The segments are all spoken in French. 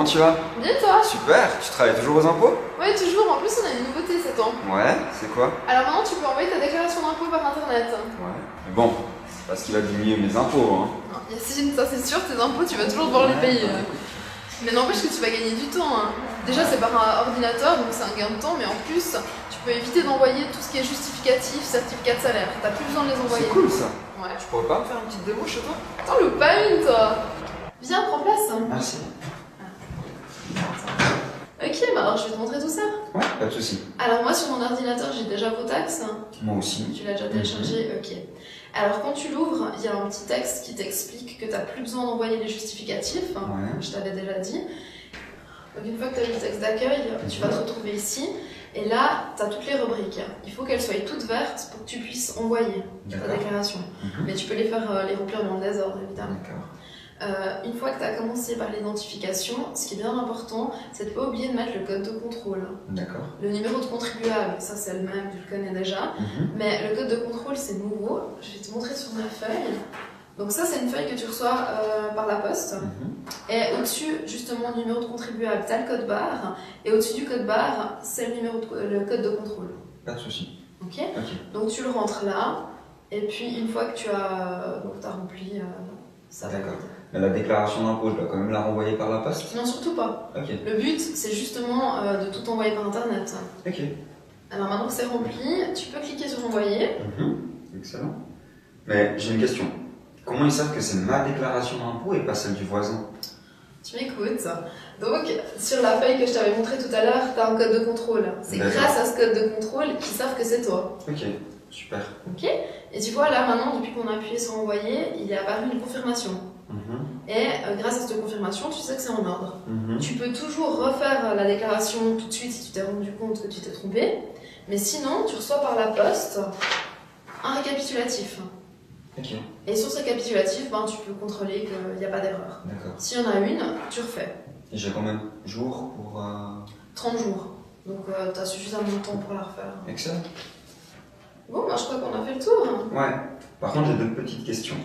tu vas? Bien toi? Super, tu travailles toujours aux impôts? Ouais, toujours. En plus, on a une nouveauté cette année. Ouais, c'est quoi? Alors maintenant, tu peux envoyer ta déclaration d'impôt par internet. Ouais. Mais bon, c'est pas ce qui va diminuer mes impôts, hein. Non, Yacine, ça c'est sûr, tes impôts, tu vas toujours devoir les payer. Mais n'empêche que tu vas gagner du temps. Hein. Déjà, c'est par un ordinateur, donc c'est un gain de temps, mais en plus, tu peux éviter d'envoyer tout ce qui est justificatif, certificat de salaire. T'as plus besoin de les envoyer. C'est cool ça. Ouais. Tu pourrais pas me faire une petite démo chez toi? Attends, le pain, toi. Viens, prends place. Merci. Ok, bah alors je vais te montrer tout ça. Ouais, pas de soucis. Alors moi, sur mon ordinateur, j'ai déjà vos taxes. Moi aussi. Tu l'as déjà téléchargé? Ok. Alors quand tu l'ouvres, il y a un petit texte qui t'explique que tu n'as plus besoin d'envoyer les justificatifs. Ouais. Je t'avais déjà dit. Donc une fois que tu as eu le texte d'accueil, tu vas te retrouver ici. Et là, tu as toutes les rubriques. Il faut qu'elles soient toutes vertes pour que tu puisses envoyer ta déclaration. Mais tu peux les faire les remplir dans le désordre, évidemment. D'accord. Une fois que tu as commencé par l'identification, ce qui est bien important, c'est de ne pas oublier de mettre le code de contrôle. D'accord. Le numéro de contribuable, ça c'est le même, tu le connais déjà. Mais le code de contrôle, c'est nouveau. Je vais te montrer sur ma feuille. Donc ça, c'est une feuille que tu reçois par la poste. Et au-dessus, justement, du numéro de contribuable, tu as le code barre. Et au-dessus du code barre, c'est le code de contrôle. Pas de souci. Ok. Donc tu le rentres là. Et puis, une fois que tu as, rempli, ça va. D'accord. Mais la déclaration d'impôt, je dois quand même la renvoyer par la poste? Non, surtout pas. Ok. Le but, c'est justement de tout envoyer par Internet. Ok. Alors maintenant que c'est rempli, tu peux cliquer sur envoyer. Excellent. Mais j'ai une question. Comment ils savent que c'est ma déclaration d'impôt et pas celle du voisin? Tu m'écoutes. Donc, sur la feuille que je t'avais montré tout à l'heure, tu as un code de contrôle. C'est grâce à ce code de contrôle qu'ils savent que c'est toi. Ok, super. Ok. Et tu vois, là maintenant, depuis qu'on a appuyé sur envoyer, il est apparu une confirmation. Et grâce à cette confirmation, tu sais que c'est en ordre. Tu peux toujours refaire la déclaration tout de suite si tu t'es rendu compte que tu t'es trompé. Mais sinon, tu reçois par la poste un récapitulatif. Ok. Et sur ce récapitulatif, tu peux contrôler qu'il n'y a pas d'erreur. D'accord. S'il y en a une, tu refais. Et j'ai combien de jours pour... 30 jours. Donc tu as suffisamment de temps pour la refaire. Excellent. Bon, je crois qu'on a fait le tour. Ouais. Par contre, j'ai deux petites questions.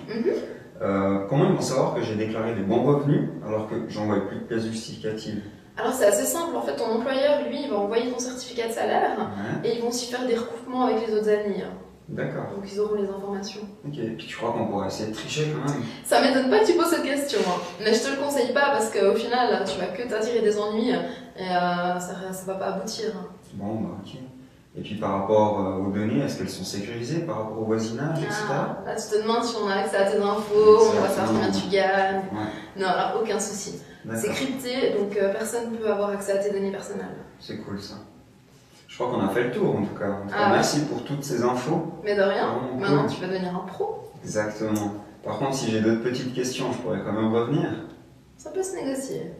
Comment ils vont savoir que j'ai déclaré des bons revenus alors que j'envoie plus de pièces justificatives? Alors c'est assez simple, en fait ton employeur lui il va envoyer ton certificat de salaire et ils vont aussi faire des recoupements avec les autres années. D'accord. Donc ils auront les informations. Ok, et puis tu crois qu'on pourrait essayer de tricher quand même? Ça m'étonne pas que tu poses cette question, mais je te le conseille pas parce qu'au final tu vas que t'attirer des ennuis et ça va pas aboutir. Bon, bah ok. Et puis par rapport aux données, est-ce qu'elles sont sécurisées par rapport au voisinage, etc. Là tu te demandes si on a accès à tes infos, on va savoir combien tu gagnes. Non, alors aucun souci. C'est crypté, donc personne ne peut avoir accès à tes données personnelles. C'est cool ça. Je crois qu'on a fait le tour en tout cas. Merci pour toutes ces infos. Mais de rien, maintenant tu vas devenir un pro. Exactement. Par contre, si j'ai d'autres petites questions, je pourrais quand même revenir. Ça peut se négocier.